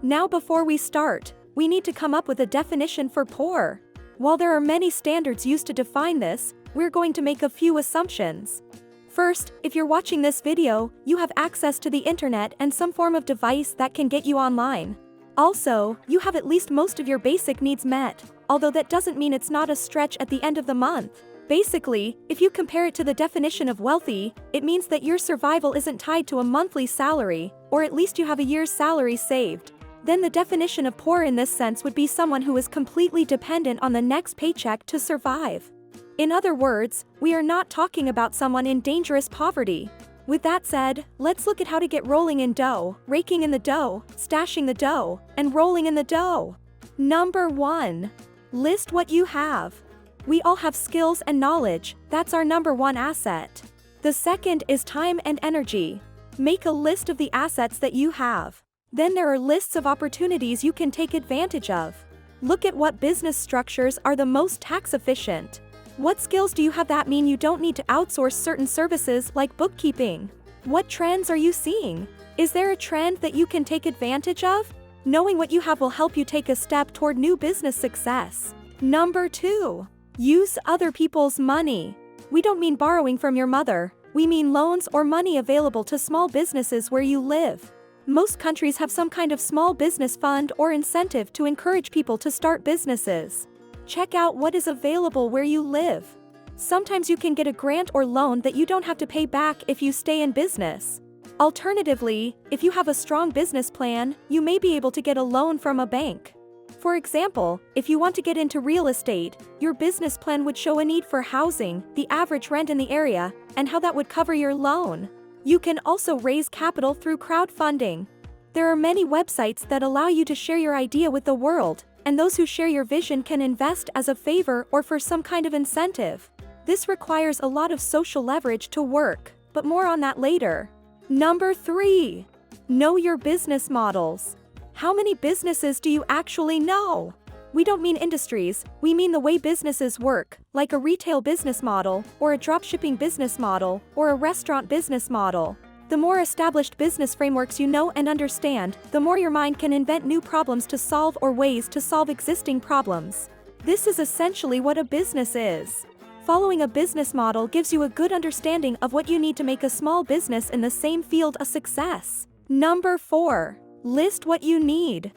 Now before we start, we need to come up with a definition for poor. While there are many standards used to define this, we're going to make a few assumptions. First, if you're watching this video, you have access to the internet and some form of device that can get you online. Also, you have at least most of your basic needs met, although that doesn't mean it's not a stretch at the end of the month. Basically, if you compare it to the definition of wealthy, it means that your survival isn't tied to a monthly salary, or at least you have a year's salary saved. Then the definition of poor in this sense would be someone who is completely dependent on the next paycheck to survive. In other words, we are not talking about someone in dangerous poverty. With that said, let's look at how to get rolling in dough, raking in the dough, stashing the dough, and rolling in the dough. Number 1. List what you have. We all have skills and knowledge, that's our number 1 asset. The second is time and energy. Make a list of the assets that you have. Then there are lists of opportunities you can take advantage of. Look at what business structures are the most tax efficient. What skills do you have that mean you don't need to outsource certain services like bookkeeping? What trends are you seeing? Is there a trend that you can take advantage of? Knowing what you have will help you take a step toward new business success. Number 2. Use other people's money. We don't mean borrowing from your mother, we mean loans or money available to small businesses where you live. Most countries have some kind of small business fund or incentive to encourage people to start businesses. Check out what is available where you live. Sometimes you can get a grant or loan that you don't have to pay back if you stay in business. Alternatively, if you have a strong business plan, you may be able to get a loan from a bank. For example, if you want to get into real estate, your business plan would show a need for housing, the average rent in the area, and how that would cover your loan. You can also raise capital through crowdfunding. There are many websites that allow you to share your idea with the world, and those who share your vision can invest as a favor or for some kind of incentive. This requires a lot of social leverage to work, but more on that later. Number 3. Know your business models. How many businesses do you actually know? We don't mean industries, we mean the way businesses work, like a retail business model, or a dropshipping business model, or a restaurant business model. The more established business frameworks you know and understand, the more your mind can invent new problems to solve or ways to solve existing problems. This is essentially what a business is. Following a business model gives you a good understanding of what you need to make a small business in the same field a success. Number 4. List what you need.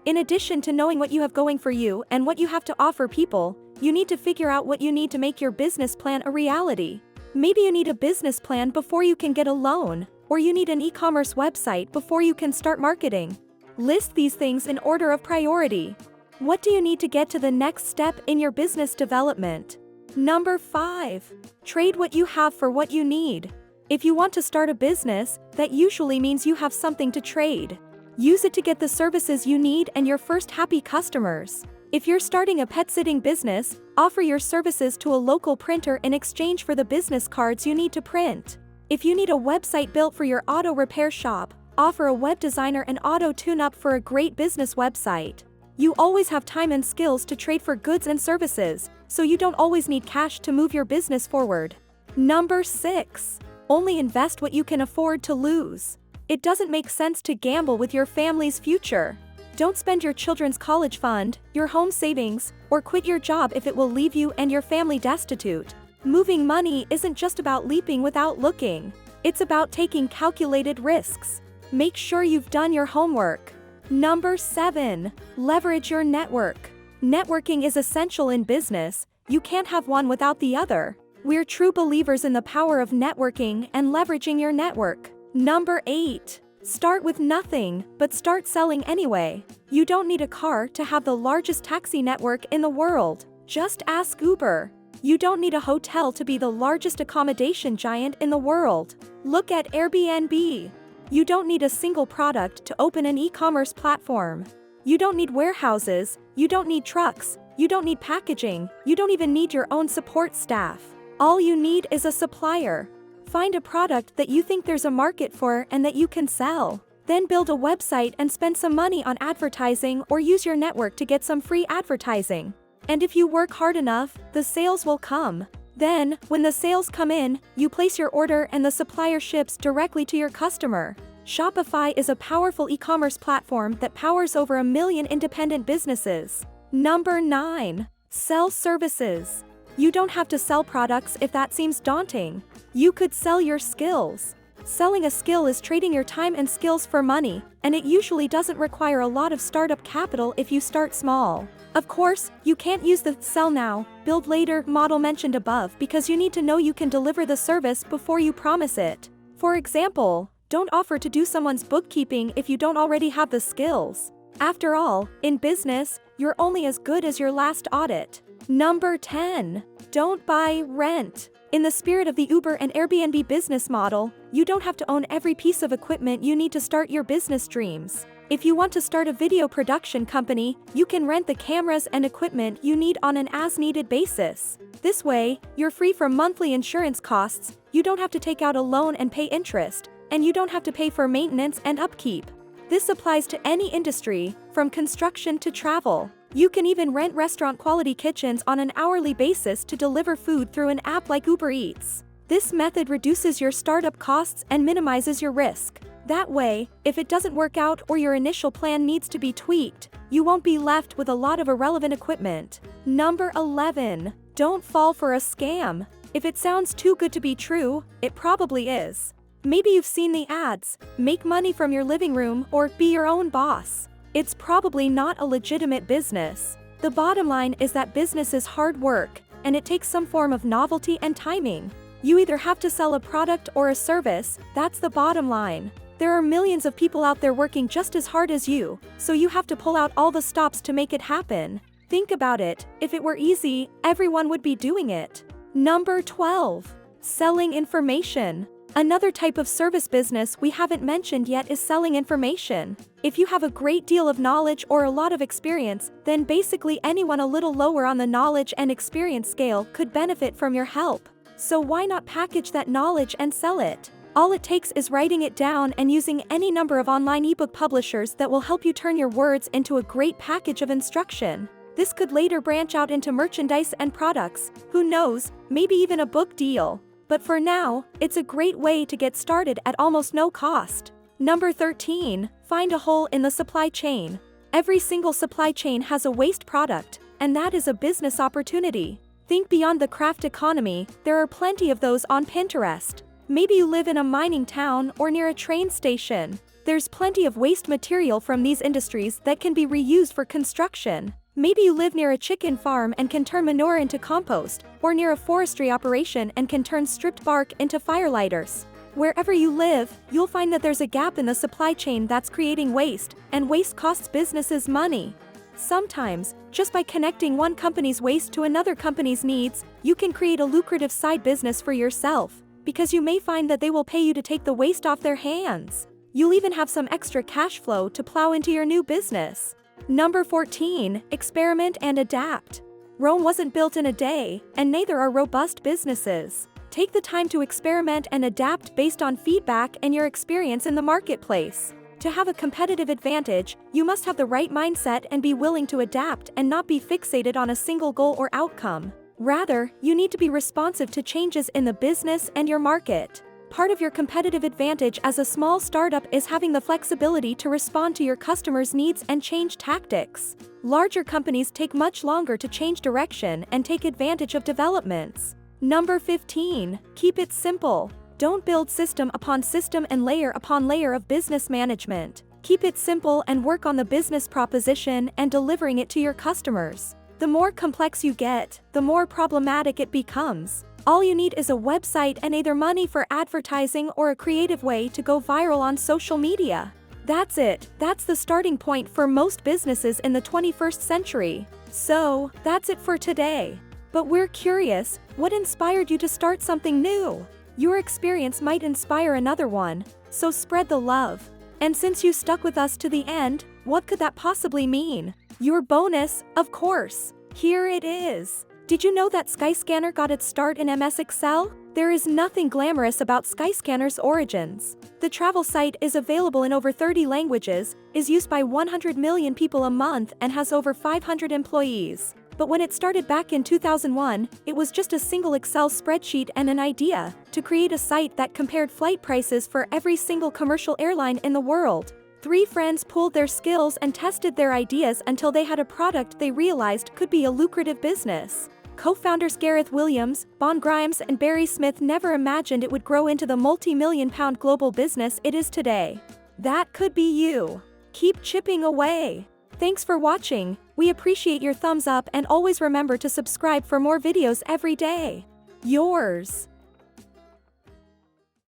In addition to knowing what you have going for you and what you have to offer people, you need to figure out what you need to make your business plan a reality. Maybe you need a business plan before you can get a loan, or you need an e-commerce website before you can start marketing. List these things in order of priority. What do you need to get to the next step in your business development? Number 5. Trade what you have for what you need. If you want to start a business, that usually means you have something to trade. Use it to get the services you need and your first happy customers. If you're starting a pet sitting business, offer your services to a local printer in exchange for the business cards you need to print. If you need a website built for your auto repair shop, offer a web designer an auto tune-up for a great business website. You always have time and skills to trade for goods and services, so you don't always need cash to move your business forward. Number 6. Only invest what you can afford to lose. It doesn't make sense to gamble with your family's future. Don't spend your children's college fund, your home savings, or quit your job if it will leave you and your family destitute. Moving money isn't just about leaping without looking. It's about taking calculated risks. Make sure you've done your homework. Number 7. Leverage your network. Networking is essential in business. You can't have one without the other. We're true believers in the power of networking and leveraging your network. Number 8. Start with nothing, but start selling anyway. You don't need a car to have the largest taxi network in the world. Just ask Uber. You don't need a hotel to be the largest accommodation giant in the world. Look at Airbnb. You don't need a single product to open an e-commerce platform. You don't need warehouses, you don't need trucks, you don't need packaging, you don't even need your own support staff. All you need is a supplier. Find a product that you think there's a market for and that you can sell. Then build a website and spend some money on advertising or use your network to get some free advertising. And if you work hard enough, the sales will come. Then, when the sales come in, you place your order and the supplier ships directly to your customer. Shopify is a powerful e-commerce platform that powers over 1 million independent businesses. Number 9. Sell services. You don't have to sell products if that seems daunting. You could sell your skills. Selling a skill is trading your time and skills for money, and it usually doesn't require a lot of startup capital if you start small. Of course, you can't use the sell now, build later model mentioned above because you need to know you can deliver the service before you promise it. For example, don't offer to do someone's bookkeeping if you don't already have the skills. After all, in business, you're only as good as your last audit. Number 10. Don't buy, rent. In the spirit of the Uber and Airbnb business model, you don't have to own every piece of equipment you need to start your business dreams. If you want to start a video production company, you can rent the cameras and equipment you need on an as-needed basis. This way, you're free from monthly insurance costs, you don't have to take out a loan and pay interest, and you don't have to pay for maintenance and upkeep. This applies to any industry, from construction to travel. You can even rent restaurant-quality kitchens on an hourly basis to deliver food through an app like Uber Eats. This method reduces your startup costs and minimizes your risk. That way, if it doesn't work out or your initial plan needs to be tweaked, you won't be left with a lot of irrelevant equipment. Number 11. Don't fall for a scam. If it sounds too good to be true, it probably is. Maybe you've seen the ads, make money from your living room or be your own boss. It's probably not a legitimate business. The bottom line is that business is hard work, and it takes some form of novelty and timing. You either have to sell a product or a service, that's the bottom line. There are millions of people out there working just as hard as you, so you have to pull out all the stops to make it happen. Think about it, if it were easy, everyone would be doing it. Number 12. Selling information. Another type of service business we haven't mentioned yet is selling information. If you have a great deal of knowledge or a lot of experience, then basically anyone a little lower on the knowledge and experience scale could benefit from your help. So why not package that knowledge and sell it? All it takes is writing it down and using any number of online ebook publishers that will help you turn your words into a great package of instruction. This could later branch out into merchandise and products, who knows, maybe even a book deal. But for now, it's a great way to get started at almost no cost. Number 13. Find a hole in the supply chain. Every single supply chain has a waste product, and that is a business opportunity. Think beyond the craft economy, there are plenty of those on Pinterest. Maybe you live in a mining town or near a train station. There's plenty of waste material from these industries that can be reused for construction. Maybe you live near a chicken farm and can turn manure into compost, or near a forestry operation and can turn stripped bark into firelighters. Wherever you live, you'll find that there's a gap in the supply chain that's creating waste, and waste costs businesses money. Sometimes, just by connecting one company's waste to another company's needs, you can create a lucrative side business for yourself, because you may find that they will pay you to take the waste off their hands. You'll even have some extra cash flow to plow into your new business. Number 14. Experiment and adapt. Rome wasn't built in a day, and neither are robust businesses. Take the time to experiment and adapt based on feedback and your experience in the marketplace. To have a competitive advantage, you must have the right mindset and be willing to adapt and not be fixated on a single goal or outcome. Rather, you need to be responsive to changes in the business and your market. Part of your competitive advantage as a small startup is having the flexibility to respond to your customers' needs and change tactics. Larger companies take much longer to change direction and take advantage of developments. Number 15. Keep it simple. Don't build system upon system and layer upon layer of business management. Keep it simple and work on the business proposition and delivering it to your customers. The more complex you get, the more problematic it becomes. All you need is a website and either money for advertising or a creative way to go viral on social media. That's it. That's the starting point for most businesses in the 21st century. So, that's it for today. But we're curious, what inspired you to start something new? Your experience might inspire another one, so spread the love. And since you stuck with us to the end, what could that possibly mean? Your bonus, of course. Here it is. Did you know that Skyscanner got its start in MS Excel? There is nothing glamorous about Skyscanner's origins. The travel site is available in over 30 languages, is used by 100 million people a month and has over 500 employees. But when it started back in 2001, it was just a single Excel spreadsheet and an idea to create a site that compared flight prices for every single commercial airline in the world. 3 friends pooled their skills and tested their ideas until they had a product they realized could be a lucrative business. Co-founders Gareth Williams, Bon Grimes and Barry Smith never imagined it would grow into the multi-million-pound global business it is today. That could be you. Keep chipping away. Thanks for watching. We appreciate your thumbs up and always remember to subscribe for more videos every day. Yours.